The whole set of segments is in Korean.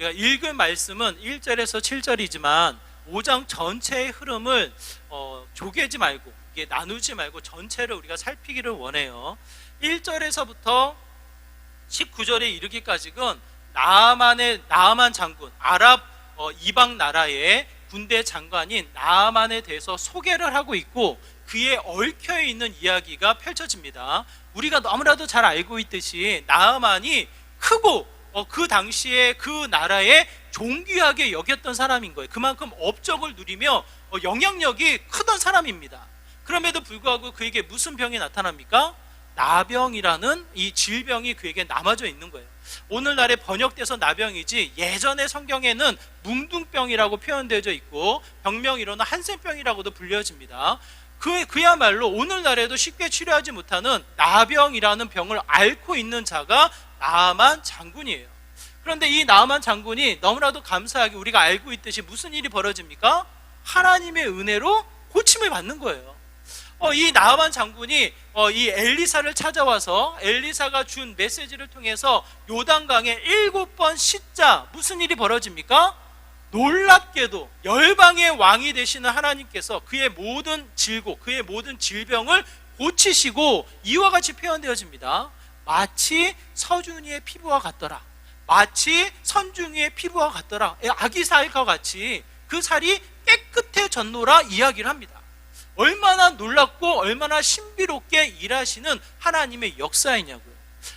우리가 읽을 말씀은 1절에서 7절이지만 5장 전체의 흐름을 조개지 말고, 이게 나누지 말고 전체를 우리가 살피기를 원해요. 1절에서부터 19절에 이르기까지는 나아만 장군, 아랍 이방 나라의 군대 장관인 나아만에 대해서 소개를 하고 있고, 그에 얽혀 있는 이야기가 펼쳐집니다. 우리가 너무나도 잘 알고 있듯이 나아만이 크고 그 당시에 그 나라에 존귀하게 여겼던 사람인 거예요. 그만큼 업적을 누리며 영향력이 크던 사람입니다. 그럼에도 불구하고 그에게 무슨 병이 나타납니까? 나병이라는 이 질병이 그에게 남아져 있는 거예요. 오늘날에 번역돼서 나병이지, 예전의 성경에는 뭉둥병이라고 표현되어 있고 병명이로는 한센병이라고도 불려집니다. 그야말로 오늘날에도 쉽게 치료하지 못하는 나병이라는 병을 앓고 있는 자가 나아만 장군이에요. 그런데 이 나아만 장군이 너무나도 감사하게 우리가 알고 있듯이 무슨 일이 벌어집니까? 하나님의 은혜로 고침을 받는 거예요. 이 나아만 장군이 이 엘리사를 찾아와서 엘리사가 준 메시지를 통해서 요단강에 7번 씻자. 무슨 일이 벌어집니까? 놀랍게도 열방의 왕이 되시는 하나님께서 그의 모든 질고, 그의 모든 질병을 고치시고, 이와 같이 표현되어집니다. 마치 서준이의 피부와 같더라, 마치 선중이의 피부와 같더라, 아기 살과 같이 그 살이 깨끗해졌노라 이야기를 합니다. 얼마나 놀랍고 얼마나 신비롭게 일하시는 하나님의 역사이냐고요.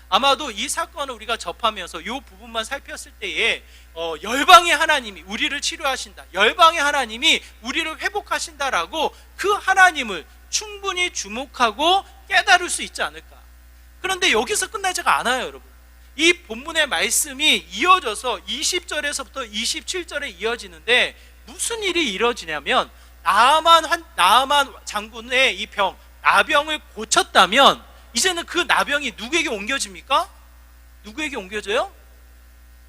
아마도 이 사건을 우리가 접하면서 이 부분만 살폈을 때에 열방의 하나님이 우리를 치료하신다, 열방의 하나님이 우리를 회복하신다라고 그 하나님을 충분히 주목하고 깨달을 수 있지 않을까. 그런데 여기서 끝나지가 않아요, 여러분. 이 본문의 말씀이 이어져서 20절에서부터 27절에 이어지는데 무슨 일이 이루어지냐면, 나아만 장군의 이 병, 나병을 고쳤다면 이제는 그 나병이 누구에게 옮겨집니까? 누구에게 옮겨져요?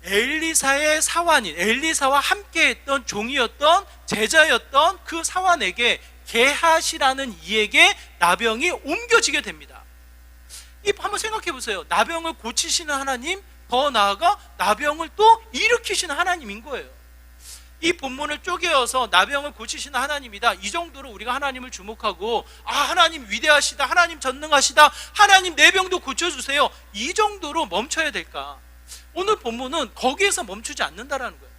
엘리사의 사환인, 엘리사와 함께했던 종이었던, 제자였던 그 사환에게, 게하시라는 이에게 나병이 옮겨지게 됩니다. 한번 생각해 보세요. 나병을 고치시는 하나님, 더 나아가 나병을 또 일으키시는 하나님인 거예요. 이 본문을 쪼개어서 나병을 고치시는 하나님이다, 이 정도로 우리가 하나님을 주목하고, 하나님 위대하시다, 하나님 전능하시다, 하나님 내 병도 고쳐주세요, 이 정도로 멈춰야 될까? 오늘 본문은 거기에서 멈추지 않는다라는 거예요.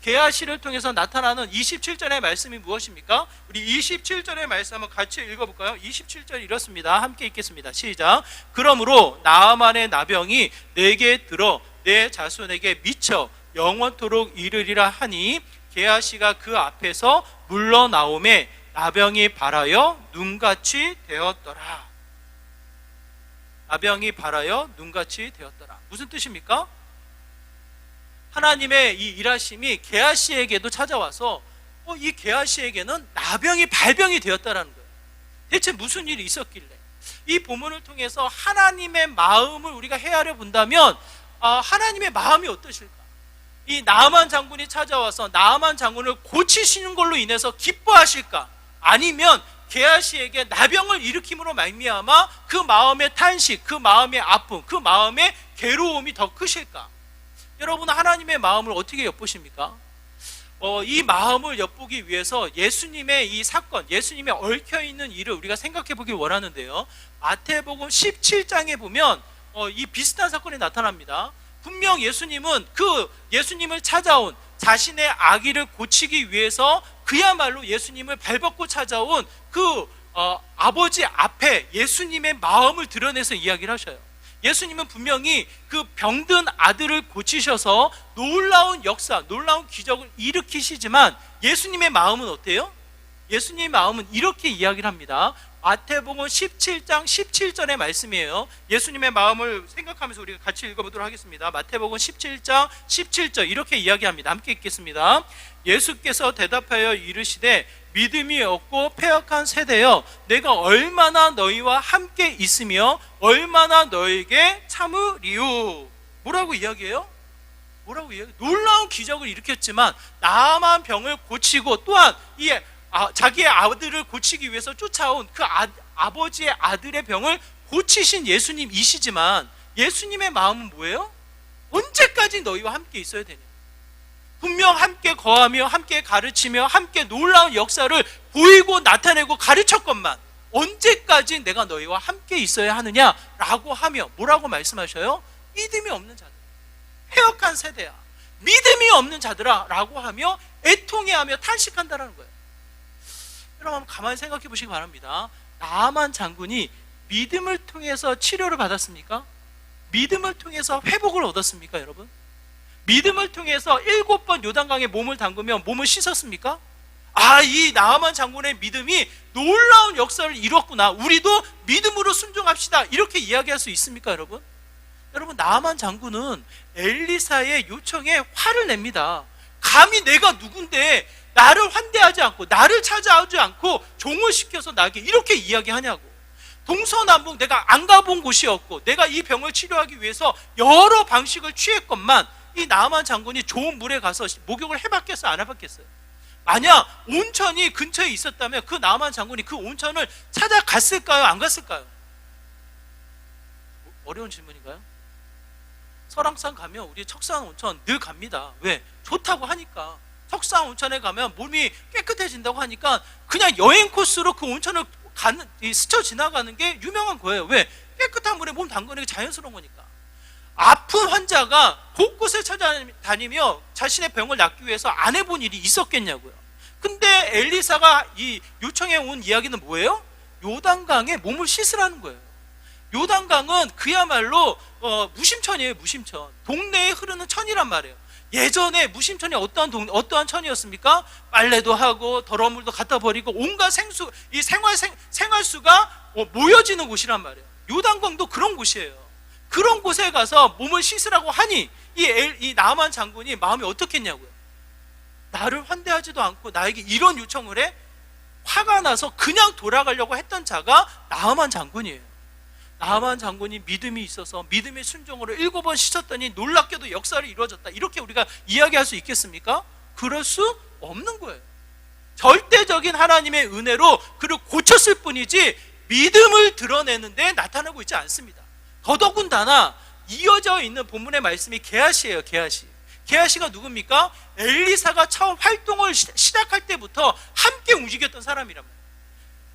게하시를 통해서 나타나는 27절의 말씀이 무엇입니까? 우리 27절의 말씀 한번 같이 읽어볼까요? 27절 이렇습니다. 함께 읽겠습니다. 시작. 그러므로 나아만의 나병이 내게 들어 내 자손에게 미쳐 영원토록 이르리라 하니, 게하시가 그 앞에서 물러나오매 나병이 발하여 눈같이 되었더라. 나병이 발하여 눈같이 되었더라. 무슨 뜻입니까? 하나님의 이 일하심이 게하시에게도 찾아와서 이 게하시에게는 나병이 발병이 되었다라는 거예요. 대체 무슨 일이 있었길래? 이 본문을 통해서 하나님의 마음을 우리가 헤아려 본다면 하나님의 마음이 어떠실까? 이 나아만 장군이 찾아와서 나아만 장군을 고치시는 걸로 인해서 기뻐하실까? 아니면 게하시에게 나병을 일으킴으로 말미암아 그 마음의 탄식, 그 마음의 아픔, 그 마음의 괴로움이 더 크실까? 여러분은 하나님의 마음을 어떻게 엿보십니까? 이 마음을 엿보기 위해서 예수님의 이 사건, 예수님의 얽혀있는 일을 우리가 생각해 보길 원하는데요, 마태복음 17장에 보면 이 비슷한 사건이 나타납니다. 분명 예수님은 예수님을 찾아온 자신의 아기를 고치기 위해서 그야말로 예수님을 발벗고 찾아온 아버지 앞에 예수님의 마음을 드러내서 이야기를 하셔요. 예수님은 분명히 그 병든 아들을 고치셔서 놀라운 역사, 놀라운 기적을 일으키시지만 예수님의 마음은 어때요? 예수님의 마음은 이렇게 이야기를 합니다. 마태복음 17장 17절의 말씀이에요. 예수님의 마음을 생각하면서 우리가 같이 읽어보도록 하겠습니다. 마태복음 17장 17절 이렇게 이야기합니다. 함께 읽겠습니다. 예수께서 대답하여 이르시되 믿음이 없고 패역한 세대여, 내가 얼마나 너희와 함께 있으며 얼마나 너에게 참으리요. 뭐라고 이야기해요? 놀라운 기적을 일으켰지만 나아만 병을 고치고 또한 자기의 아들을 고치기 위해서 쫓아온 그 아버지의 아들의 병을 고치신 예수님이시지만 예수님의 마음은 뭐예요? 언제까지 너희와 함께 있어야 되냐? 분명 함께 거하며 함께 가르치며 함께 놀라운 역사를 보이고 나타내고 가르쳤건만 언제까지 내가 너희와 함께 있어야 하느냐라고 하며 뭐라고 말씀하셔요? 믿음이 없는 자들, 패역한 세대야, 믿음이 없는 자들아 라고 하며 애통해하며 탄식한다라는 거예요. 여러분 가만히 생각해 보시기 바랍니다. 나아만 장군이 믿음을 통해서 치료를 받았습니까? 믿음을 통해서 회복을 얻었습니까? 여러분 믿음을 통해서 7번 요단강에 몸을 담그며 몸을 씻었습니까? 이 나아만 장군의 믿음이 놀라운 역사를 이뤘구나, 우리도 믿음으로 순종합시다, 이렇게 이야기할 수 있습니까? 여러분 나아만 장군은 엘리사의 요청에 화를 냅니다. 감히 내가 누군데 나를 환대하지 않고 나를 찾아오지 않고 종을 시켜서 나에게 이렇게 이야기하냐고. 동서남북 내가 안 가본 곳이었고 내가 이 병을 치료하기 위해서 여러 방식을 취했건만 이 나아만 장군이 좋은 물에 가서 목욕을 해봤겠어요? 안 해봤겠어요? 만약 온천이 근처에 있었다면 그 나아만 장군이 그 온천을 찾아갔을까요? 안 갔을까요? 어려운 질문인가요? 설악산 가면 우리 척산 온천 늘 갑니다. 왜? 좋다고 하니까. 척산 온천에 가면 몸이 깨끗해진다고 하니까 그냥 여행 코스로 그 온천을 스쳐 지나가는 게 유명한 거예요. 왜? 깨끗한 물에 몸 담그는 게 자연스러운 거니까. 아픈 환자가 곳곳에 찾아다니며 자신의 병을 낫기 위해서 안 해본 일이 있었겠냐고요. 근데 엘리사가 이 요청해 온 이야기는 뭐예요? 요단강에 몸을 씻으라는 거예요. 요단강은 그야말로 무심천이에요. 무심천. 동네에 흐르는 천이란 말이에요. 예전에 무심천이 어떠한 천이었습니까? 빨래도 하고 더러운 물도 갖다 버리고 온갖 생활수가 모여지는 곳이란 말이에요. 요단강도 그런 곳이에요. 그런 곳에 가서 몸을 씻으라고 하니 이 나아만 장군이 마음이 어떻겠냐고요. 나를 환대하지도 않고 나에게 이런 요청을 해? 화가 나서 그냥 돌아가려고 했던 자가 나아만 장군이에요. 나아만 장군이 믿음이 있어서 믿음의 순종으로 7번 씻었더니 놀랍게도 역사를 이루어졌다, 이렇게 우리가 이야기할 수 있겠습니까? 그럴 수 없는 거예요. 절대적인 하나님의 은혜로 그를 고쳤을 뿐이지 믿음을 드러내는데 나타나고 있지 않습니다. 더더군다나 이어져 있는 본문의 말씀이 게하시예요. 게하시가 누굽니까? 엘리사가 처음 활동을 시작할 때부터 함께 움직였던 사람이란 말이에요.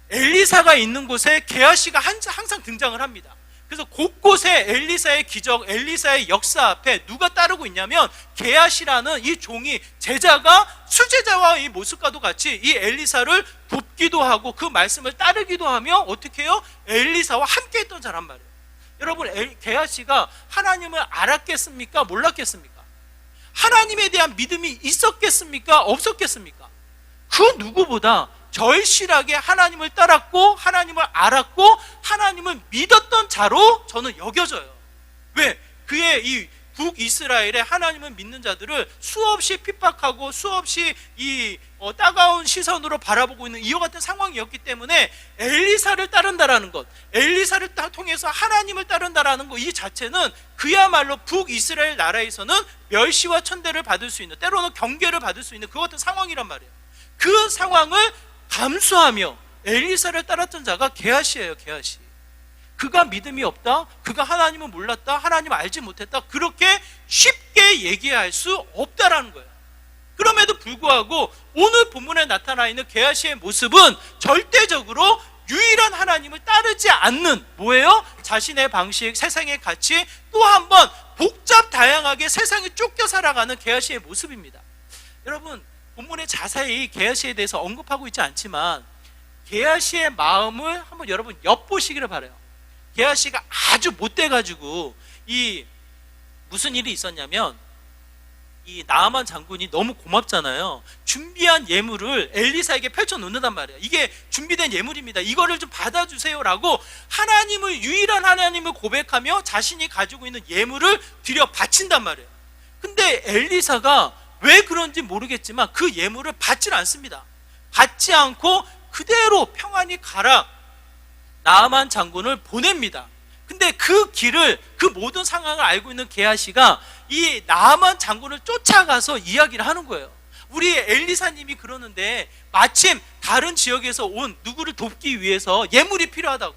엘리사가 있는 곳에 게하시가 항상 등장을 합니다. 그래서 곳곳에 엘리사의 기적, 엘리사의 역사 앞에 누가 따르고 있냐면 게하시라는 이 종이, 제자가 수제자와 이 모습과도 같이 이 엘리사를 돕기도 하고 그 말씀을 따르기도 하며 어떻게 해요? 엘리사와 함께 했던 자란 말이에요. 여러분 게하시가 하나님을 알았겠습니까? 몰랐겠습니까? 하나님에 대한 믿음이 있었겠습니까? 없었겠습니까? 그 누구보다 절실하게 하나님을 따랐고 하나님을 알았고 하나님을 믿었던 자로 저는 여겨져요. 왜? 그의 이 북이스라엘의 하나님을 믿는 자들을 수없이 핍박하고 수없이 따가운 시선으로 바라보고 있는 이와 같은 상황이었기 때문에 엘리사를 따른다라는 것, 엘리사를 통해서 하나님을 따른다라는 것, 이 자체는 그야말로 북이스라엘 나라에서는 멸시와 천대를 받을 수 있는, 때로는 경계를 받을 수 있는 그 같은 상황이란 말이에요. 그 상황을 감수하며 엘리사를 따랐던 자가 게하시예요. 게하시. 그가 믿음이 없다, 그가 하나님을 몰랐다, 하나님을 알지 못했다, 그렇게 쉽게 얘기할 수 없다라는 거예요. 그럼에도 불구하고 오늘 본문에 나타나 있는 게하시의 모습은 절대적으로 유일한 하나님을 따르지 않는, 뭐예요? 자신의 방식, 세상의 가치, 또 한 번 복잡 다양하게 세상에 쫓겨 살아가는 게하시의 모습입니다. 여러분 본문에 자세히 게하시에 대해서 언급하고 있지 않지만 게하시의 마음을 한번 여러분 엿보시기를 바라요. 게하시가 아주 못돼가지고 무슨 일이 있었냐면 이 나아만 장군이 너무 고맙잖아요. 준비한 예물을 엘리사에게 펼쳐놓는단 말이에요. 이게 준비된 예물입니다, 이거를 좀 받아주세요라고 유일한 하나님을 고백하며 자신이 가지고 있는 예물을 들여 바친단 말이에요. 근데 엘리사가 왜 그런지 모르겠지만 그 예물을 받질 않습니다. 받지 않고 그대로 평안히 가라, 나아만 장군을 보냅니다. 근데 그 모든 상황을 알고 있는 게하시가 이 나아만 장군을 쫓아가서 이야기를 하는 거예요. 우리 엘리사님이 그러는데 마침 다른 지역에서 온 누구를 돕기 위해서 예물이 필요하다고,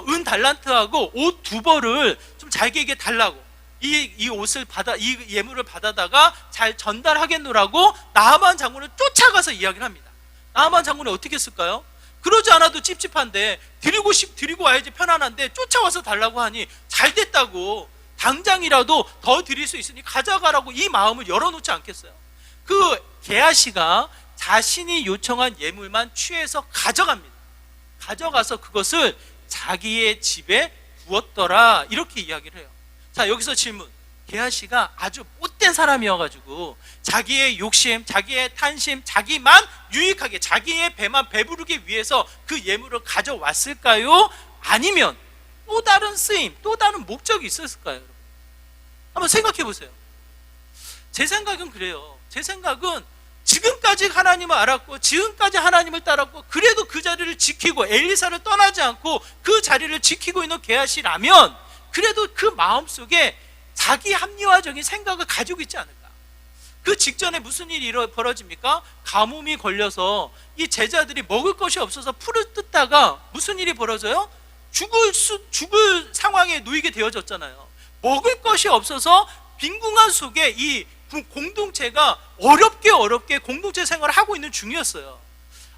은 달란트하고 옷 2벌을 좀 자기에게 달라고, 이 옷을 이 예물을 받아다가 잘 전달하겠노라고 나하만 장군을 쫓아가서 이야기를 합니다. 나하만 장군이 어떻게 했을까요? 그러지 않아도 찝찝한데 드리고 와야지 편안한데 쫓아와서 달라고 하니 잘 됐다고, 당장이라도 더 드릴 수 있으니 가져가라고 이 마음을 열어놓지 않겠어요? 그 게하시가 자신이 요청한 예물만 취해서 가져갑니다. 가져가서 그것을 자기의 집에 두었더라, 이렇게 이야기를 해요. 자, 여기서 질문. 게하시가 아주 못된 사람이어가지고 자기의 욕심, 자기의 탄심, 자기만 유익하게 자기의 배만 배부르기 위해서 그 예물을 가져왔을까요? 아니면 또 다른 쓰임, 또 다른 목적이 있었을까요? 한번 생각해 보세요. 제 생각은 그래요. 제 생각은 지금까지 하나님을 알았고 지금까지 하나님을 따랐고 그래도 그 자리를 지키고 엘리사를 떠나지 않고 그 자리를 지키고 있는 게하시라면 그래도 그 마음속에 자기 합리화적인 생각을 가지고 있지 않을까? 그 직전에 무슨 일이 벌어집니까? 가뭄이 걸려서 이 제자들이 먹을 것이 없어서 풀을 뜯다가 무슨 일이 벌어져요? 죽을 상황에 놓이게 되어졌잖아요. 먹을 것이 없어서 빈궁한 속에 이 공동체가 어렵게 공동체 생활을 하고 있는 중이었어요.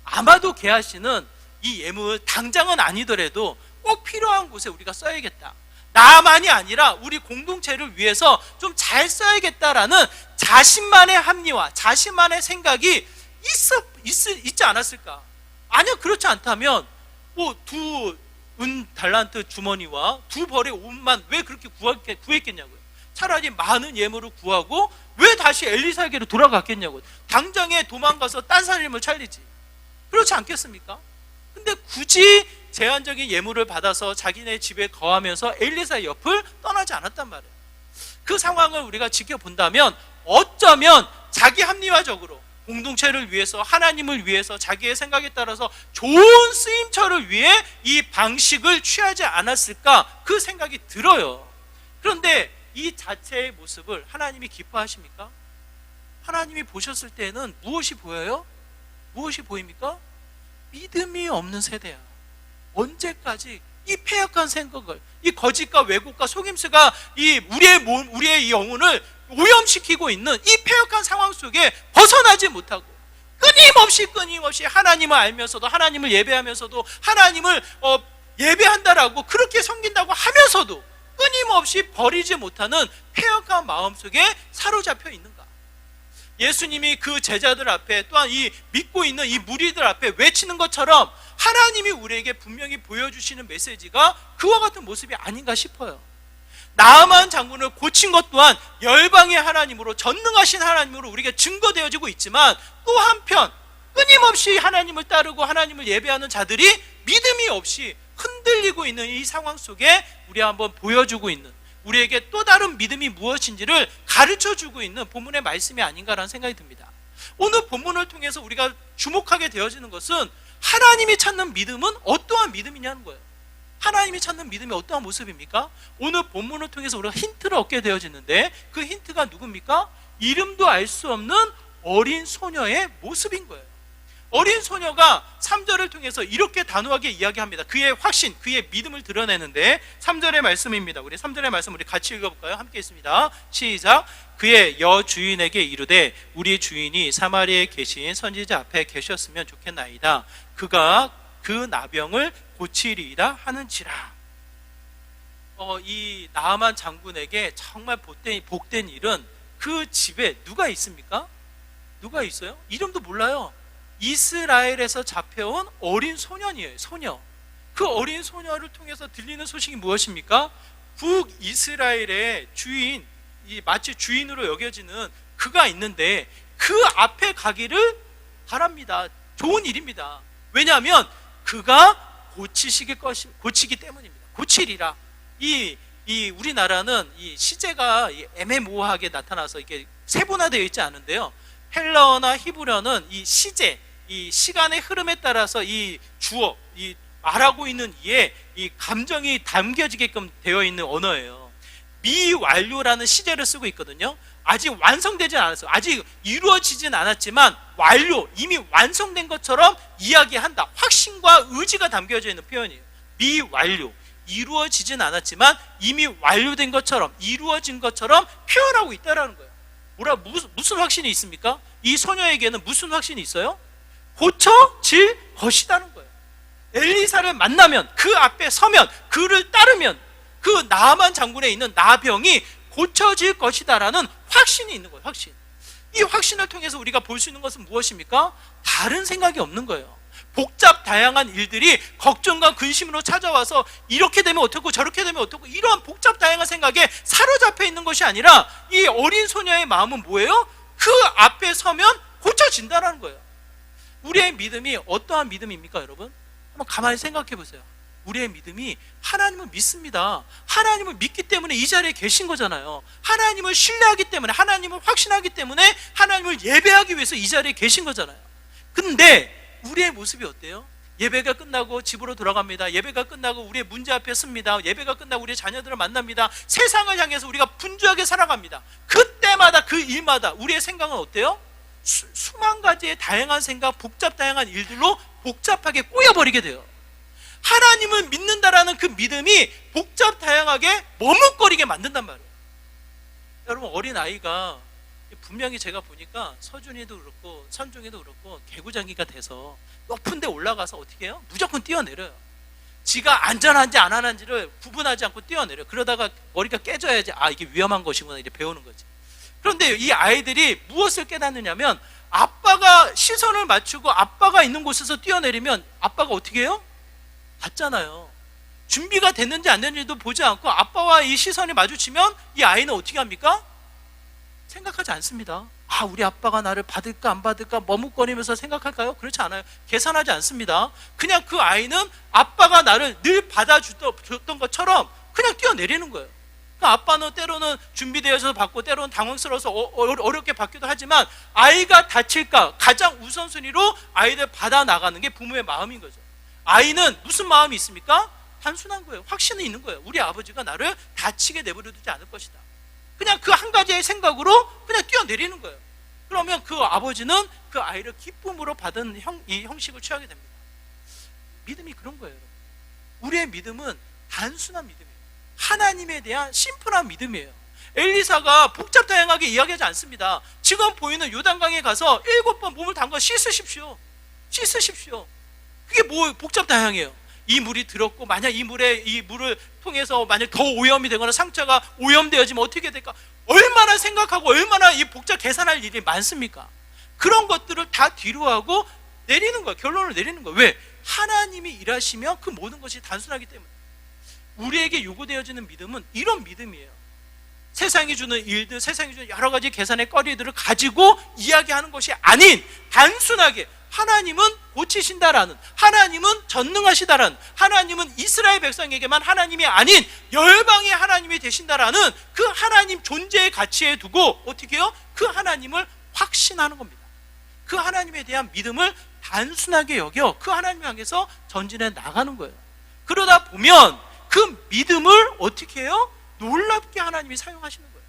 아마도 게하시는 이 예물 당장은 아니더라도 꼭 필요한 곳에 우리가 써야겠다, 나만이 아니라 우리 공동체를 위해서 좀 잘 써야겠다라는 자신만의 합리화, 자신만의 생각이 있지 않았을까? 아니요, 그렇지 않다면 두 달란트 주머니와 두 벌의 옷만 왜 그렇게 구했겠냐고요. 차라리 많은 예물을 구하고 왜 다시 엘리사에게로 돌아갔겠냐고요. 당장에 도망가서 딴 사람을 살리지. 그렇지 않겠습니까? 근데 굳이 제한적인 예물을 받아서 자기네 집에 거하면서 엘리사의 옆을 떠나지 않았단 말이에요. 그 상황을 우리가 지켜본다면 어쩌면 자기 합리화적으로 공동체를 위해서, 하나님을 위해서, 자기의 생각에 따라서 좋은 쓰임처를 위해 이 방식을 취하지 않았을까, 그 생각이 들어요. 그런데 이 자체의 모습을 하나님이 기뻐하십니까? 하나님이 보셨을 때는 무엇이 보여요? 무엇이 보입니까? 믿음이 없는 세대야. 언제까지 이 패역한 생각을, 이 거짓과 왜곡과 속임수가 우리의 이 영혼을 오염시키고 있는 이 패역한 상황 속에 벗어나지 못하고 끊임없이 하나님을 알면서도, 하나님을 예배하면서도, 하나님을 예배한다라고 그렇게 섬긴다고 하면서도 끊임없이 버리지 못하는 패역한 마음 속에 사로잡혀 있는가? 예수님이 그 제자들 앞에, 또한 이 믿고 있는 이 무리들 앞에 외치는 것처럼 하나님이 우리에게 분명히 보여주시는 메시지가 그와 같은 모습이 아닌가 싶어요. 나아만 장군을 고친 것 또한 열방의 하나님으로, 전능하신 하나님으로 우리에게 증거되어지고 있지만, 또 한편 끊임없이 하나님을 따르고 하나님을 예배하는 자들이 믿음이 없이 흔들리고 있는 이 상황 속에 우리 한번 보여주고 있는, 우리에게 또 다른 믿음이 무엇인지를 가르쳐주고 있는 본문의 말씀이 아닌가라는 생각이 듭니다. 오늘 본문을 통해서 우리가 주목하게 되어지는 것은 하나님이 찾는 믿음은 어떠한 믿음이냐는 거예요. 하나님이 찾는 믿음이 어떠한 모습입니까? 오늘 본문을 통해서 우리가 힌트를 얻게 되어지는데, 그 힌트가 누굽니까? 이름도 알 수 없는 어린 소녀의 모습인 거예요. 어린 소녀가 3절을 통해서 이렇게 단호하게 이야기합니다. 그의 확신, 그의 믿음을 드러내는데 3절의 말씀입니다. 우리 3절의 말씀 우리 같이 읽어볼까요? 함께 있습니다. 시작. 그의 여주인에게 이르되 우리 주인이 사마리아에 계신 선지자 앞에 계셨으면 좋겠나이다. 그가 그 나병을 고치리이다 하는지라. 이 나아만 장군에게 정말 복된 일은 그 집에 누가 있습니까? 누가 있어요? 이름도 몰라요. 이스라엘에서 잡혀온 어린 소년이에요. 소녀. 그 어린 소녀를 통해서 들리는 소식이 무엇입니까? 북이스라엘의 주인, 마치 주인으로 여겨지는 그가 있는데 그 앞에 가기를 바랍니다. 좋은 일입니다. 왜냐하면 그가 고치기 때문입니다. 고치리라. 우리나라는 이 시제가 애매모호하게 나타나서 이게 세분화되어 있지 않은데요. 헬라어나 히브리어는 이 시제, 이 시간의 흐름에 따라서 이 주어, 이 말하고 있는 이에 이 감정이 담겨지게끔 되어 있는 언어예요. 미완료라는 시제를 쓰고 있거든요. 아직 완성되지 않았어요. 아직 이루어지진 않았지만 완료, 이미 완성된 것처럼 이야기한다. 확신과 의지가 담겨져 있는 표현이에요. 미완료. 이루어지진 않았지만 이미 완료된 것처럼, 이루어진 것처럼 표현하고 있다는 거예요. 무슨 확신이 있습니까? 이 소녀에게는 무슨 확신이 있어요? 고쳐질 것이라는 거예요. 엘리사를 만나면, 그 앞에 서면, 그를 따르면 그 나만 장군에 있는 나병이 고쳐질 것이다라는 확신이 있는 거예요. 확신. 이 확신을 통해서 우리가 볼 수 있는 것은 무엇입니까? 다른 생각이 없는 거예요. 복잡 다양한 일들이 걱정과 근심으로 찾아와서 이렇게 되면 어떻고 저렇게 되면 어떻고 이런 복잡 다양한 생각에 사로잡혀 있는 것이 아니라 이 어린 소녀의 마음은 뭐예요? 그 앞에 서면 고쳐진다는 거예요. 우리의 믿음이 어떠한 믿음입니까, 여러분? 한번 가만히 생각해 보세요. 우리의 믿음이 하나님을 믿습니다. 하나님을 믿기 때문에 이 자리에 계신 거잖아요. 하나님을 신뢰하기 때문에, 하나님을 확신하기 때문에 하나님을 예배하기 위해서 이 자리에 계신 거잖아요. 근데 우리의 모습이 어때요? 예배가 끝나고 집으로 돌아갑니다. 예배가 끝나고 우리의 문제 앞에 섭니다. 예배가 끝나고 우리의 자녀들을 만납니다. 세상을 향해서 우리가 분주하게 살아갑니다. 그때마다 그 일마다 우리의 생각은 어때요? 수만 가지의 다양한 생각, 복잡 다양한 일들로 복잡하게 꼬여버리게 돼요. 하나님을 믿는다라는 그 믿음이 복잡 다양하게 머뭇거리게 만든단 말이에요. 여러분, 어린아이가 분명히 제가 보니까 서준이도 그렇고 선중이도 그렇고 개구장이가 돼서 높은 데 올라가서 어떻게 해요? 무조건 뛰어내려요. 지가 안전한지 안 안전한지를 구분하지 않고 뛰어내려요. 그러다가 머리가 깨져야지 이게 위험한 것이구나 이제 배우는 거지. 그런데 이 아이들이 무엇을 깨닫느냐면 아빠가 시선을 맞추고 아빠가 있는 곳에서 뛰어내리면 아빠가 어떻게 해요? 봤잖아요. 준비가 됐는지 안 됐는지도 보지 않고 아빠와 이 시선이 마주치면 이 아이는 어떻게 합니까? 생각하지 않습니다. 우리 아빠가 나를 받을까 안 받을까 머뭇거리면서 생각할까요? 그렇지 않아요. 계산하지 않습니다. 그냥 그 아이는 아빠가 나를 늘 받아줬던 것처럼 그냥 뛰어내리는 거예요. 그러니까 아빠는 때로는 준비되어서 받고 때로는 당황스러워서 어렵게 받기도 하지만 아이가 다칠까 가장 우선순위로 아이들 받아 나가는 게 부모의 마음인 거죠. 아이는 무슨 마음이 있습니까? 단순한 거예요. 확신이 있는 거예요. 우리 아버지가 나를 다치게 내버려 두지 않을 것이다. 그냥 그 한 가지의 생각으로 그냥 뛰어내리는 거예요. 그러면 그 아버지는 그 아이를 기쁨으로 받은 이 형식을 취하게 됩니다. 믿음이 그런 거예요. 우리의 믿음은 단순한 믿음이에요. 하나님에 대한 심플한 믿음이에요. 엘리사가 복잡 다양하게 이야기하지 않습니다. 지금 보이는 요단강에 가서 7번 몸을 담가 씻으십시오. 그게 뭐 복잡 다양해요. 이 물이 들었고 만약 이 물을 통해서 만약 더 오염이 되거나 상처가 오염되어지면 어떻게 될까? 얼마나 생각하고 얼마나 이 복잡 계산할 일이 많습니까? 그런 것들을 다 뒤로하고 내리는 거예요. 결론을 내리는 거예요. 왜? 하나님이 일하시면 그 모든 것이 단순하기 때문에. 우리에게 요구되어지는 믿음은 이런 믿음이에요. 세상이 주는 일들, 세상이 주는 여러 가지 계산의 거리들을 가지고 이야기하는 것이 아닌 단순하게 하나님은 고치신다라는, 하나님은 전능하시다라는, 하나님은 이스라엘 백성에게만 하나님이 아닌 열방의 하나님이 되신다라는 그 하나님 존재의 가치에 두고 어떻게 해요? 그 하나님을 확신하는 겁니다. 그 하나님에 대한 믿음을 단순하게 여겨 그 하나님 향해서 전진해 나가는 거예요. 그러다 보면 그 믿음을 어떻게 해요? 놀랍게 하나님이 사용하시는 거예요.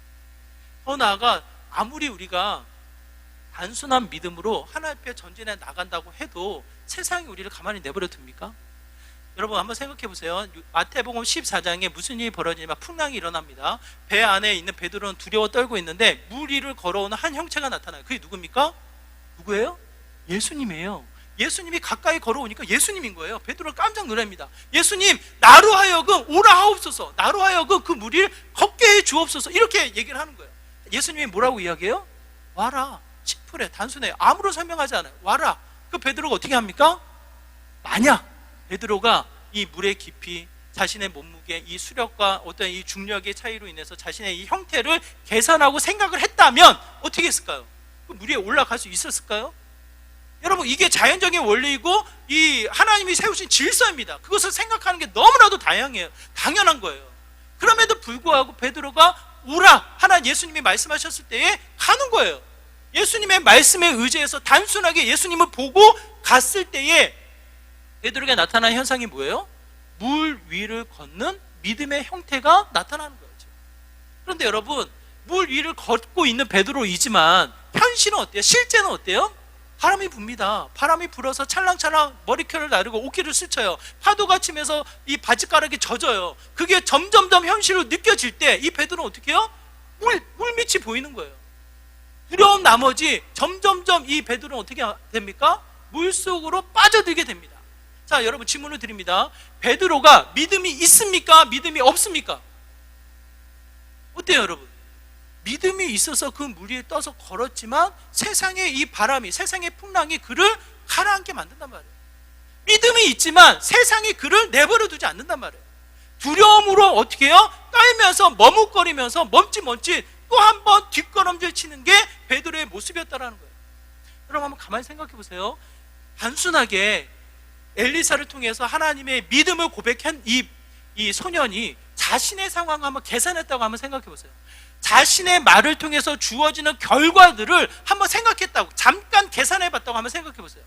더 나아가 아무리 우리가 단순한 믿음으로 하나님 앞에 전진해 나간다고 해도 세상이 우리를 가만히 내버려 둡니까? 여러분 한번 생각해 보세요. 마태복음 14장에 무슨 일이 벌어지냐면 풍랑이 일어납니다. 배 안에 있는 베드로는 두려워 떨고 있는데 물 위를 걸어오는 한 형체가 나타나요. 그게 누굽니까? 누구예요? 예수님이에요. 예수님이 가까이 걸어오니까 예수님인 거예요. 베드로가 깜짝 놀랍니다. 예수님, 나로 하여금 오라 하옵소서, 나로 하여금 그 물을 걷게 해 주옵소서, 이렇게 얘기를 하는 거예요. 예수님이 뭐라고 이야기해요? 와라. 심플해, 단순해, 아무런 설명하지 않아요. 와라. 그 베드로가 어떻게 합니까? 만약 베드로가 이 물의 깊이, 자신의 몸무게, 이 수력과 어떤 이 중력의 차이로 인해서 자신의 이 형태를 계산하고 생각을 했다면 어떻게 했을까요? 그 물 위에 올라갈 수 있었을까요? 여러분, 이게 자연적인 원리이고 이 하나님이 세우신 질서입니다. 그것을 생각하는 게 너무나도 당연한 거예요. 그럼에도 불구하고 베드로가 오라, 하나님 예수님이 말씀하셨을 때에 가는 거예요. 예수님의 말씀에 의지해서 단순하게 예수님을 보고 갔을 때에 베드로에게 나타난 현상이 뭐예요? 물 위를 걷는 믿음의 형태가 나타나는 거죠. 그런데 여러분, 물 위를 걷고 있는 베드로이지만 현실은 어때요? 실제는 어때요? 바람이 붑니다. 바람이 불어서 찰랑찰랑 머리결을 나르고 옷깃을 스쳐요. 파도가 치면서 이 바지가락이 젖어요. 그게 점점점 현실로 느껴질 때 이 베드로는 어떻게 해요? 물밑이 보이는 거예요. 두려움 나머지 점점점 이 베드로는 어떻게 됩니까? 물속으로 빠져들게 됩니다. 자, 여러분 질문을 드립니다. 베드로가 믿음이 있습니까? 믿음이 없습니까? 어때요, 여러분? 믿음이 있어서 그 물 위에 떠서 걸었지만 세상의 이 바람이, 세상의 풍랑이 그를 가라앉게 만든단 말이에요. 믿음이 있지만 세상이 그를 내버려 두지 않는단 말이에요. 두려움으로 어떻게 해요? 떨면서 머뭇거리면서 멈칫멈칫 또 한 번 뒷걸음질 치는 게 베드로의 모습이었다라는 거예요. 여러분 한번 가만히 생각해 보세요. 단순하게 엘리사를 통해서 하나님의 믿음을 고백한 이 소년이 자신의 상황을 한번 계산했다고 한번 생각해 보세요. 자신의 말을 통해서 주어지는 결과들을 한번 생각했다고, 잠깐 계산해 봤다고 한번 생각해 보세요.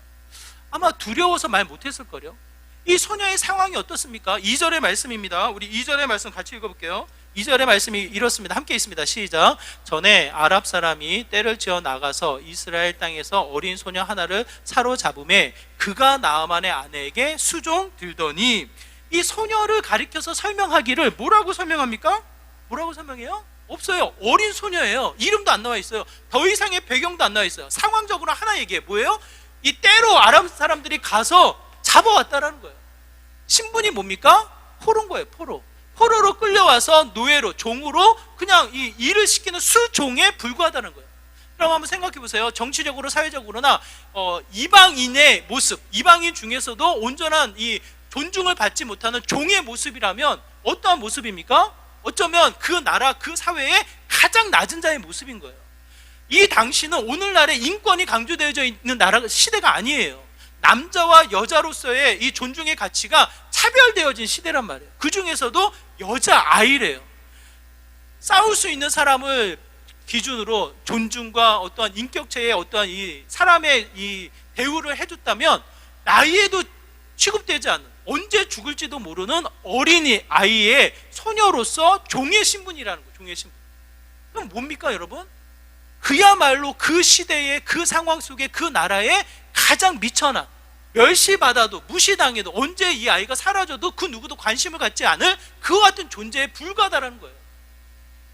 아마 두려워서 말 못했을걸요. 이 소녀의 상황이 어떻습니까? 2절의 말씀입니다. 우리 2절의 말씀 같이 읽어볼게요. 2절의 말씀이 이렇습니다. 함께 있습니다. 시작. 전에 아랍 사람이 떼를 지어 나가서 이스라엘 땅에서 어린 소녀 하나를 사로잡음에 그가 나아만의 아내에게 수종 들더니, 이 소녀를 가리켜서 설명하기를 뭐라고 설명합니까? 뭐라고 설명해요? 없어요. 어린 소녀예요. 이름도 안 나와 있어요. 더 이상의 배경도 안 나와 있어요. 상황적으로 하나 얘기해. 뭐예요? 이 때로 아랍 사람들이 가서 잡아왔다라는 거예요. 신분이 뭡니까? 포로인 거예요. 포로로 끌려와서 노예로, 종으로 그냥 이 일을 시키는 수종에 불과하다는 거예요. 그럼 한번 생각해 보세요. 정치적으로, 사회적으로나 이방인의 모습, 이방인 중에서도 온전한 이 존중을 받지 못하는 종의 모습이라면 어떠한 모습입니까? 어쩌면 그 나라, 그 사회의 가장 낮은 자의 모습인 거예요. 이 당시는 오늘날의 인권이 강조되어져 있는 시대가 아니에요. 남자와 여자로서의 이 존중의 가치가 차별되어진 시대란 말이에요. 그 중에서도 여자아이래요. 싸울 수 있는 사람을 기준으로 존중과 어떠한 인격체의 어떠한 이 사람의 이 대우를 해줬다면 나이에도 취급되지 않는, 언제 죽을지도 모르는 어린이 아이의 소녀로서 종의 신분이라는 거예요. 종의 신분. 그럼 뭡니까 여러분? 그야말로 그 시대의 그 상황 속에 그 나라의 가장 미천한, 멸시받아도 무시당해도 언제 이 아이가 사라져도 그 누구도 관심을 갖지 않을 그와 같은 존재에 불과하다는 거예요.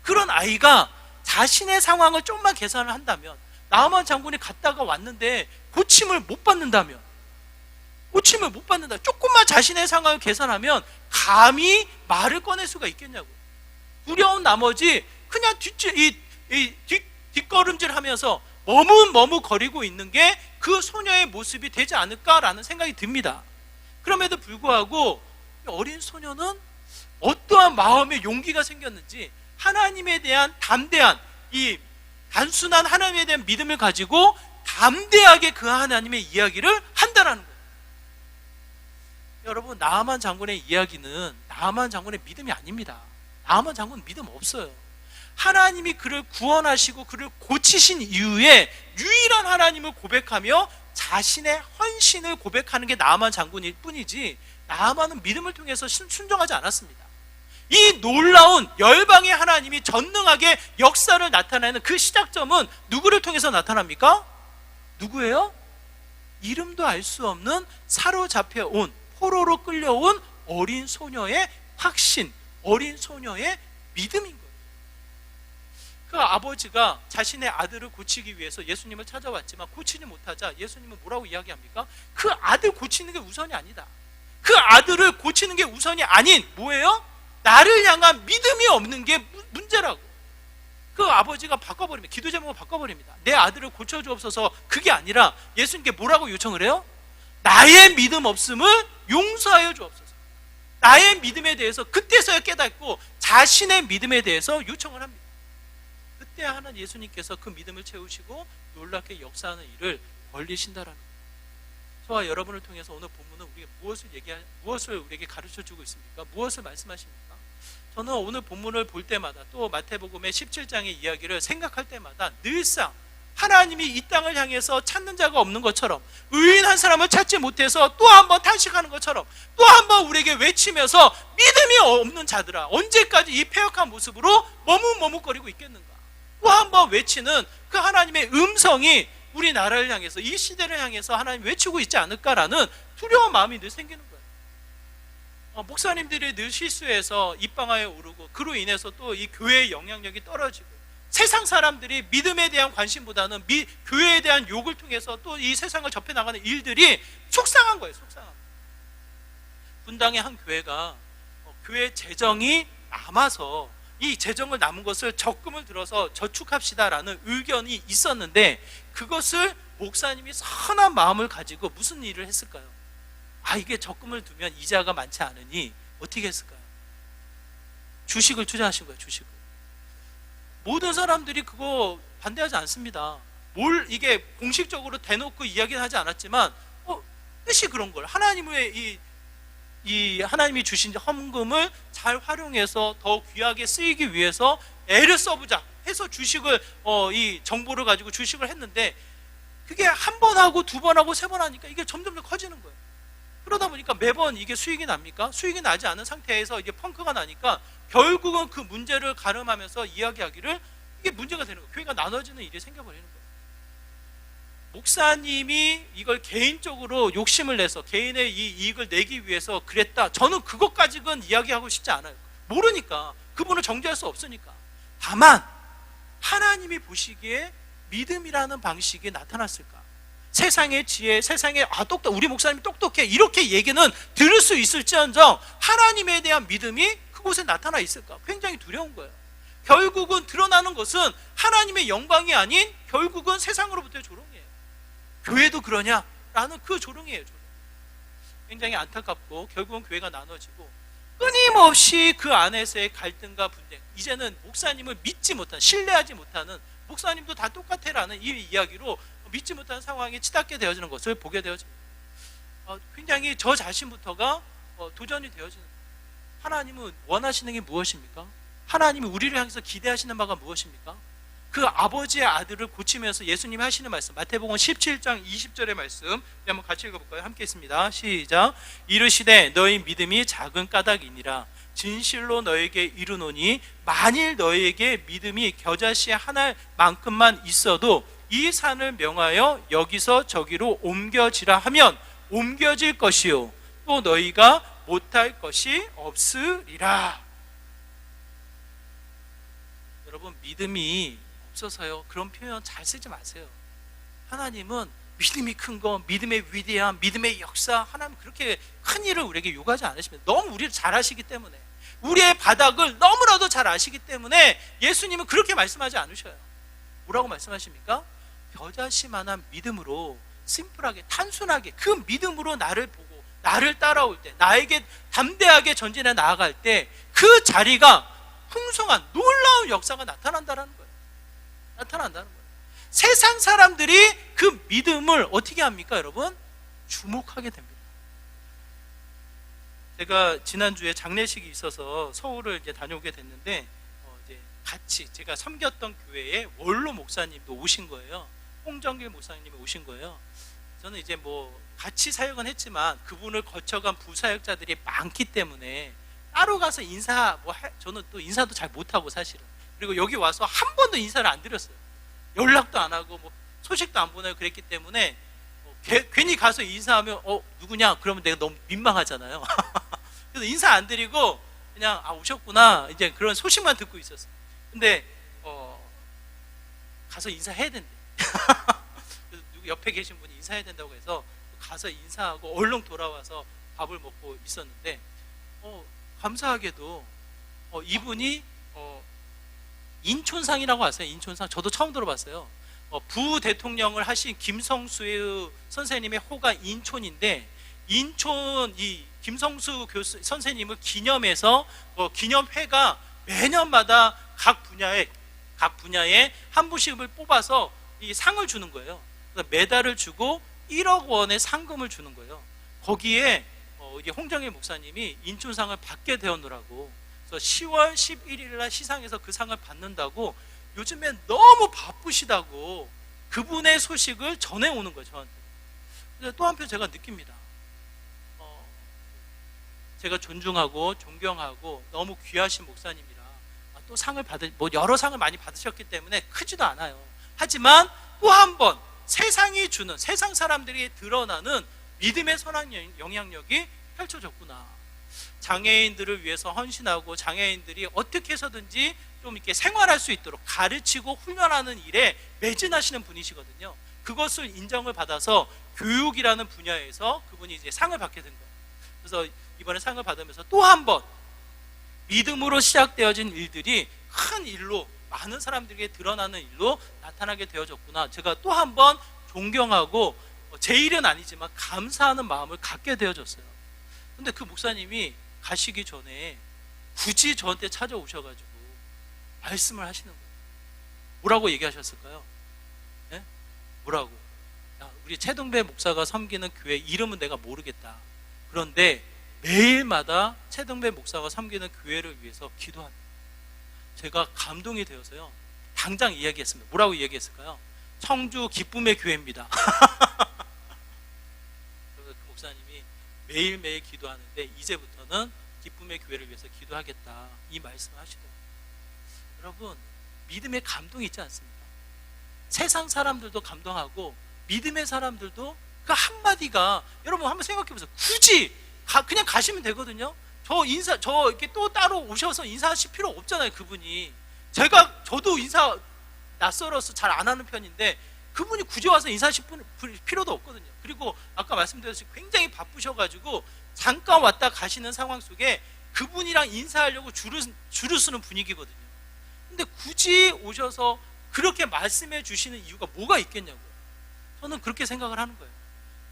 그런 아이가 자신의 상황을 좀만 계산을 한다면, 나아만 장군이 갔다가 왔는데 고침을 못 받는다면, 조금만 자신의 상황을 계산하면 감히 말을 꺼낼 수가 있겠냐고요. 두려운 나머지 그냥 뒷걸음질 하면서 머뭇거리고 있는 게 그 소녀의 모습이 되지 않을까라는 생각이 듭니다. 그럼에도 불구하고 어린 소녀는 어떠한 마음의 용기가 생겼는지 하나님에 대한 담대한, 이 단순한 하나님에 대한 믿음을 가지고 담대하게 그 하나님의 이야기를 한다라는 거예요. 여러분, 나아만 장군의 이야기는 나아만 장군의 믿음이 아닙니다. 나아만 장군은 믿음 없어요. 하나님이 그를 구원하시고 그를 고치신 이후에 유일한 하나님을 고백하며 자신의 헌신을 고백하는 게 나아만 장군일 뿐이지, 나아만은 믿음을 통해서 순종하지 않았습니다. 이 놀라운 열방의 하나님이 전능하게 역사를 나타내는 그 시작점은 누구를 통해서 나타납니까? 누구예요? 이름도 알 수 없는 사로잡혀온, 포로로 끌려온 어린 소녀의 확신, 어린 소녀의 믿음인 거예요. 그 아버지가 자신의 아들을 고치기 위해서 예수님을 찾아왔지만 고치지 못하자 예수님은 뭐라고 이야기합니까? 그 아들 고치는 게 우선이 아니다. 그 아들을 고치는 게 우선이 아닌 뭐예요? 나를 향한 믿음이 없는 게 문제라고. 그 아버지가 바꿔버립니다. 기도 제목을 바꿔버립니다. 내 아들을 고쳐주옵소서. 그게 아니라 예수님께 뭐라고 요청을 해요? 나의 믿음 없음을 용서하여 주옵소서. 나의 믿음에 대해서 그때서야 깨닫고 자신의 믿음에 대해서 요청을 합니다. 그때 하는 예수님께서 그 믿음을 채우시고 놀랍게 역사하는 일을 벌리신다라는 거예요. 저와 여러분을 통해서 오늘 본문은 우리가 무엇을 우리에게 가르쳐주고 있습니까? 무엇을 말씀하십니까? 저는 오늘 본문을 볼 때마다, 또 마태복음의 17장의 이야기를 생각할 때마다 늘상 하나님이 이 땅을 향해서 찾는 자가 없는 것처럼, 의인 한 사람을 찾지 못해서 또 한 번 탄식하는 것처럼, 또 한 번 우리에게 외치면서 믿음이 없는 자들아, 언제까지 이 패역한 모습으로 머뭇거리고 있겠는가? 또 한 번 외치는 그 하나님의 음성이 우리나라를 향해서, 이 시대를 향해서 하나님 외치고 있지 않을까라는 두려운 마음이 늘 생기는 거예요. 목사님들이 늘 실수해서 입방아에 오르고, 그로 인해서 또 이 교회의 영향력이 떨어지고, 세상 사람들이 믿음에 대한 관심보다는 교회에 대한 욕을 통해서 또 이 세상을 접해나가는 일들이 속상한 거예요. 속상한. 분당의 한 교회가 교회 재정이 남아서 이 재정을 남은 것을 적금을 들어서 저축합시다라는 의견이 있었는데, 그것을 목사님이 선한 마음을 가지고 무슨 일을 했을까요? 이게 적금을 두면 이자가 많지 않으니 어떻게 했을까요? 주식을 투자하신 거예요. 주식을. 모든 사람들이 그거 반대하지 않습니다. 이게 공식적으로 대놓고 이야기는 하지 않았지만 뜻이 그런 걸, 하나님의 이 하나님이 주신 헌금을 잘 활용해서 더 귀하게 쓰이기 위해서 애를 써보자 해서 주식을 이 정보를 가지고 주식을 했는데, 그게 한 번 하고 두 번 하고 세 번 하니까 이게 점점 더 커지는 거예요. 그러다 보니까 매번 이게 수익이 납니까? 수익이 나지 않은 상태에서 이게 펑크가 나니까 결국은 그 문제를 가름하면서 이야기하기를 이게 문제가 되는 거예요. 교회가 나눠지는 일이 생겨버리는 거예요. 목사님이 이걸 개인적으로 욕심을 내서 개인의 이 이익을 내기 위해서 그랬다, 저는 그것까지는 이야기하고 싶지 않아요. 모르니까, 그분을 정죄할 수 없으니까. 다만 하나님이 보시기에 믿음이라는 방식이 나타났을까? 세상의 지혜, 세상의 우리 목사님이 똑똑해, 이렇게 얘기는 들을 수 있을지언정 하나님에 대한 믿음이 그곳에 나타나 있을까? 굉장히 두려운 거예요. 결국은 드러나는 것은 하나님의 영광이 아닌 결국은 세상으로부터의 조롱이에요. 교회도 그러냐라는 그 조롱이에요. 조롱. 굉장히 안타깝고, 결국은 교회가 나눠지고 끊임없이 그 안에서의 갈등과 분쟁, 이제는 목사님을 믿지 못하는, 신뢰하지 못하는, 목사님도 다 똑같아라는 이 이야기로 믿지 못하는 상황에 치닫게 되어지는 것을 보게 되어집니다. 굉장히 저 자신부터가 도전이 되어지는 거예요. 하나님은 원하시는 게 무엇입니까? 하나님이 우리를 향해서 기대하시는 바가 무엇입니까? 그 아버지의 아들을 고치면서 예수님이 하시는 말씀, 마태복음 17장 20절의 말씀 한번 같이 읽어볼까요? 함께 있습니다. 시작. 이르시되 너희 믿음이 작은 까닭이니라. 진실로 너에게 이르노니 만일 너에게 믿음이 겨자씨 하나만큼만 있어도 이 산을 명하여 여기서 저기로 옮겨지라 하면 옮겨질 것이요 또 너희가 못할 것이 없으리라. 여러분, 믿음이 없어서요, 그런 표현 잘 쓰지 마세요. 하나님은 믿음이 큰 거, 믿음의 위대함, 믿음의 역사, 하나님 그렇게 큰 일을 우리에게 요구하지 않으십니다. 너무 우리를 잘 아시기 때문에, 우리의 바닥을 너무나도 잘 아시기 때문에 예수님은 그렇게 말씀하지 않으셔요. 뭐라고 말씀하십니까? 겨자씨만한 믿음으로, 심플하게, 단순하게 그 믿음으로 나를 보고 나를 따라올 때, 나에게 담대하게 전진해 나아갈 때 그 자리가 풍성한 놀라운 역사가 나타난다는 거예요. 나타난다는 거예요. 세상 사람들이 그 믿음을 어떻게 합니까, 여러분? 주목하게 됩니다. 제가 지난주에 장례식이 있어서 서울을 이제 다녀오게 됐는데, 이제 같이 제가 섬겼던 교회에 원로 목사님도 오신 거예요. 홍정길 목사님이 오신 거예요. 저는 이제 같이 사역은 했지만 그분을 거쳐간 부사역자들이 많기 때문에 따로 가서 저는 또 인사도 잘 못하고 사실은. 그리고 여기 와서 한 번도 인사를 안 드렸어요. 연락도 안 하고 소식도 안 보내고 그랬기 때문에 괜히 가서 인사하면 누구냐? 그러면 내가 너무 민망하잖아요. 그래서 인사 안 드리고 그냥 오셨구나, 이제 그런 소식만 듣고 있었어요. 근데 가서 인사해야 된대. 그래서 옆에 계신 분이 인사해야 된다고 해서 가서 인사하고 얼른 돌아와서 밥을 먹고 있었는데, 감사하게도 이분이 인촌상이라고 아세요? 인촌상. 저도 처음 들어봤어요. 부대통령을 하신 김성수 선생님의 호가 인촌인데, 인촌 이 김성수 선생님을 기념해서 기념회가 매년마다 각 분야에 한 분씩을 뽑아서 이 상을 주는 거예요. 그래서 메달을 주고 1억 원의 상금을 주는 거예요. 거기에 이게 홍정일 목사님이 인촌상을 받게 되었노라고. 그래서 10월 11일 날 시상에서 그 상을 받는다고, 요즘엔 너무 바쁘시다고 그분의 소식을 전해오는 거예요, 저한테. 그래서 또 한편 제가 느낍니다. 제가 존중하고 존경하고 너무 귀하신 목사님이라 또 상을 여러 상을 많이 받으셨기 때문에 크지도 않아요. 하지만 또 한 번 세상이 주는, 세상 사람들이 드러나는 믿음의 선한 영향력이 펼쳐졌구나. 장애인들을 위해서 헌신하고 장애인들이 어떻게 해서든지 좀 이렇게 생활할 수 있도록 가르치고 훈련하는 일에 매진하시는 분이시거든요. 그것을 인정을 받아서 교육이라는 분야에서 그분이 이제 상을 받게 된 거예요. 그래서 이번에 상을 받으면서 또 한 번 믿음으로 시작되어진 일들이 큰 일로, 많은 사람들에게 드러나는 일로 나타나게 되어졌구나. 제가 또 한 번 존경하고 제 일은 아니지만 감사하는 마음을 갖게 되어졌어요. 근데 그 목사님이 가시기 전에 굳이 저한테 찾아오셔가지고 말씀을 하시는 거예요. 뭐라고 얘기하셨을까요? 네? 뭐라고? 야, 우리 최동배 목사가 섬기는 교회 이름은 내가 모르겠다. 그런데 매일마다 최동배 목사가 섬기는 교회를 위해서 기도한다. 제가 감동이 되어서요, 당장 이야기했습니다. 뭐라고 이야기했을까요? 청주 기쁨의 교회입니다. 그래서 그 목사님이 매일매일 기도하는데 이제부터는 기쁨의 교회를 위해서 기도하겠다, 이 말씀을 하시더라고요. 여러분, 믿음의 감동이 있지 않습니까? 세상 사람들도 감동하고 믿음의 사람들도 그 한마디가, 여러분 한번 생각해 보세요. 굳이 그냥 가시면 되거든요. 저 이렇게 또 따로 오셔서 인사하실 필요 없잖아요, 그분이. 저도 인사 낯설어서 잘 안 하는 편인데 그분이 굳이 와서 인사하실 필요도 없거든요. 그리고 아까 말씀드렸듯이 굉장히 바쁘셔가지고 잠깐 왔다 가시는 상황 속에 그분이랑 인사하려고 줄을 서는 분위기거든요. 근데 굳이 오셔서 그렇게 말씀해 주시는 이유가 뭐가 있겠냐고요. 저는 그렇게 생각을 하는 거예요.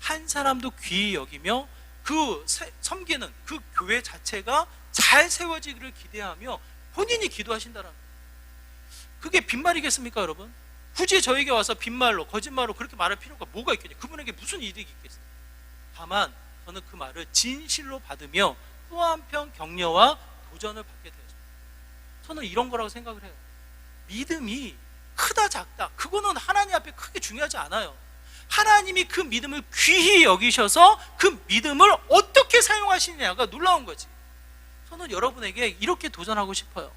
한 사람도 귀히 여기며 그 섬기는 그 교회 자체가 잘 세워지기를 기대하며 본인이 기도하신다라는 거예요. 그게 빈말이겠습니까, 여러분? 굳이 저에게 와서 빈말로, 거짓말로 그렇게 말할 필요가 뭐가 있겠냐. 그분에게 무슨 이득이 있겠어요. 다만 저는 그 말을 진실로 받으며 또 한편 격려와 도전을 받게 되었습니다. 저는 이런 거라고 생각을 해요. 믿음이 크다 작다, 그거는 하나님 앞에 크게 중요하지 않아요. 하나님이 그 믿음을 귀히 여기셔서 그 믿음을 어떻게 사용하시느냐가 놀라운 거지. 저는 여러분에게 이렇게 도전하고 싶어요.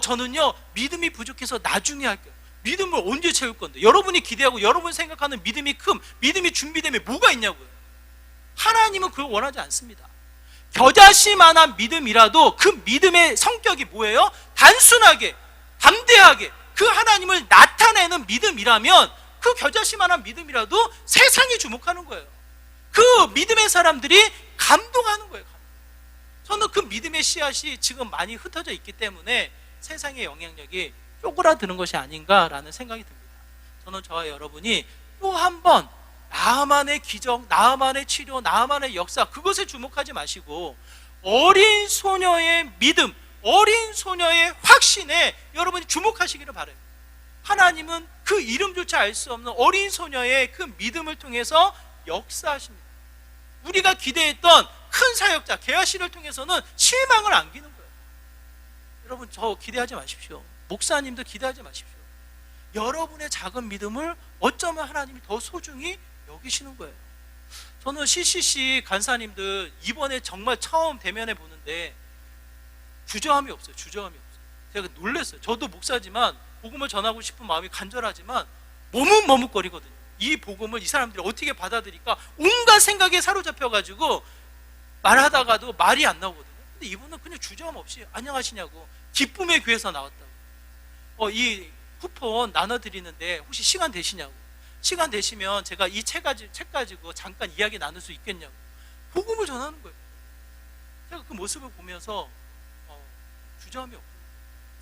저는요, 믿음이 부족해서 나중에 할게요. 믿음을 언제 채울 건데? 여러분이 기대하고 여러분이 생각하는 믿음이 믿음이 준비되면 뭐가 있냐고요. 하나님은 그걸 원하지 않습니다. 겨자씨만한 믿음이라도 그 믿음의 성격이 뭐예요? 단순하게, 담대하게 그 하나님을 나타내는 믿음이라면 그 겨자씨만한 믿음이라도 세상이 주목하는 거예요. 그 믿음의 사람들이 감동하는 거예요. 저는 그 믿음의 씨앗이 지금 많이 흩어져 있기 때문에 세상의 영향력이 쪼그라드는 것이 아닌가라는 생각이 듭니다. 저는 저와 여러분이 또 한 번 나만의 기적, 나만의 치료, 나만의 역사, 그것에 주목하지 마시고 어린 소녀의 믿음, 어린 소녀의 확신에 여러분이 주목하시기를 바라요. 하나님은 그 이름조차 알 수 없는 어린 소녀의 그 믿음을 통해서 역사하십니다. 우리가 기대했던 큰 사역자 게하시를 통해서는 실망을 안기는 거예요. 여러분, 저 기대하지 마십시오. 목사님도 기대하지 마십시오. 여러분의 작은 믿음을 어쩌면 하나님이 더 소중히 여기시는 거예요. 저는 CCC 간사님들 이번에 정말 처음 대면해 보는데 주저함이 없어요. 주저함이 없어요. 제가 놀랐어요. 저도 목사지만 복음을 전하고 싶은 마음이 간절하지만 머뭇머뭇거리거든요. 이 복음을 이 사람들이 어떻게 받아들일까 온갖 생각에 사로잡혀가지고 말하다가도 말이 안 나오거든요. 근데 이분은 그냥 주저함 없이 안녕하시냐고, 기쁨의 교회에서 나왔다고, 이 쿠폰 나눠드리는데 혹시 시간 되시냐고, 시간 되시면 제가 이 책 가지고 잠깐 이야기 나눌 수 있겠냐고, 복음을 전하는 거예요. 제가 그 모습을 보면서 주저함이 없고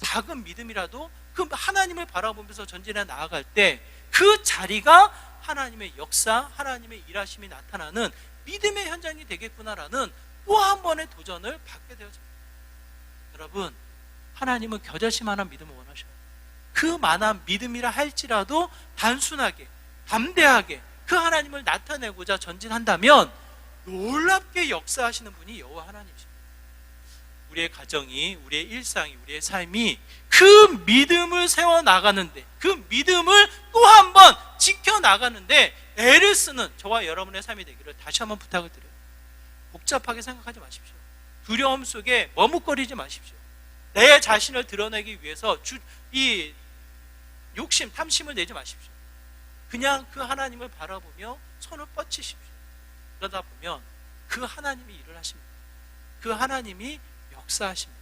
작은 믿음이라도 그 하나님을 바라보면서 전진해 나아갈 때 그 자리가 하나님의 역사, 하나님의 일하심이 나타나는 믿음의 현장이 되겠구나라는 또 한 번의 도전을 받게 되어집니다. 여러분, 하나님은 겨자씨만한 믿음을 원하셔요. 그 만한 믿음이라 할지라도 단순하게, 담대하게 그 하나님을 나타내고자 전진한다면 놀랍게 역사하시는 분이 여호와 하나님이십니다. 우리의 가정이, 우리의 일상이, 우리의 삶이 그 믿음을 세워나가는데, 그 믿음을 또 한 번 지켜나가는데 애를 쓰는 저와 여러분의 삶이 되기를 다시 한번 부탁을 드려요. 복잡하게 생각하지 마십시오. 두려움 속에 머뭇거리지 마십시오. 내 자신을 드러내기 위해서 이 욕심, 탐심을 내지 마십시오. 그냥 그 하나님을 바라보며 손을 뻗치십시오. 그러다 보면 그 하나님이 일을 하십니다. 그 하나님이 역사하십니다.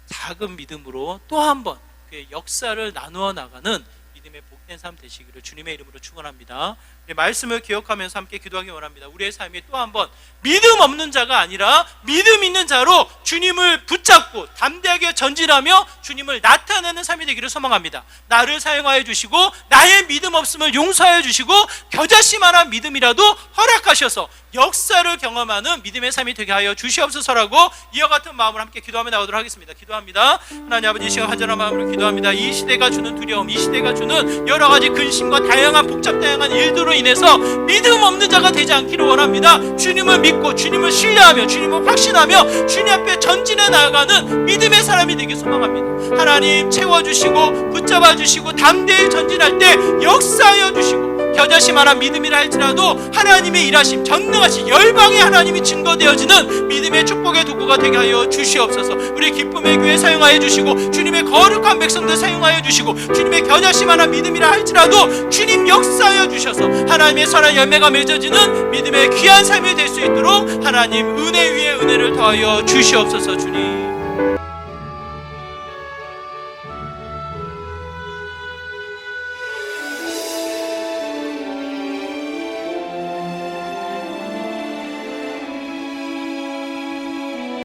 작은 믿음으로 또 한 번 그의 역사를 나누어 나가는 믿음의 복된 삶 되시기를 주님의 이름으로 축원합니다. 말씀을 기억하면서 함께 기도하기 원합니다. 우리의 삶이 또 한 번 믿음 없는 자가 아니라 믿음 있는 자로 주님을 붙잡고 담대하게 전진하며 주님을 나타내는 삶이 되기를 소망합니다. 나를 사용하여 주시고 나의 믿음 없음을 용서하여 주시고 겨자씨만한 믿음이라도 허락하셔서 역사를 경험하는 믿음의 삶이 되게 하여 주시옵소서라고 이와 같은 마음으로 함께 기도하며 나오도록 하겠습니다. 기도합니다. 하나님 아버지, 이 시간 간절한 마음으로 기도합니다. 이 시대가 주는 두려움, 이 시대가 주는 여러 가지 근심과 다양한 다양한 일들로 인해서 믿음 없는 자가 되지 않기를 원합니다. 주님을 믿고 주님을 신뢰하며 주님을 확신하며 주님 앞에 전진해 나아가는 믿음의 사람이 되길 소망합니다. 하나님 채워주시고 붙잡아주시고 담대히 전진할 때 역사하여 주시고 겨자씨만한 믿음이라 할지라도 하나님의 일하심, 전능하신 열방의 하나님이 증거되어지는 믿음의 축복의 도구가 되게 하여 주시옵소서. 우리 기쁨의 교회 사용하여 주시고 주님의 거룩한 백성들 사용하여 주시고 주님의 겨자씨만한 믿음이라 할지라도 주님 역사하여 주셔서 하나님의 선한 열매가 맺어지는 믿음의 귀한 삶이 될 수 있도록 하나님 은혜 위에 은혜를 더하여 주시옵소서. 주님.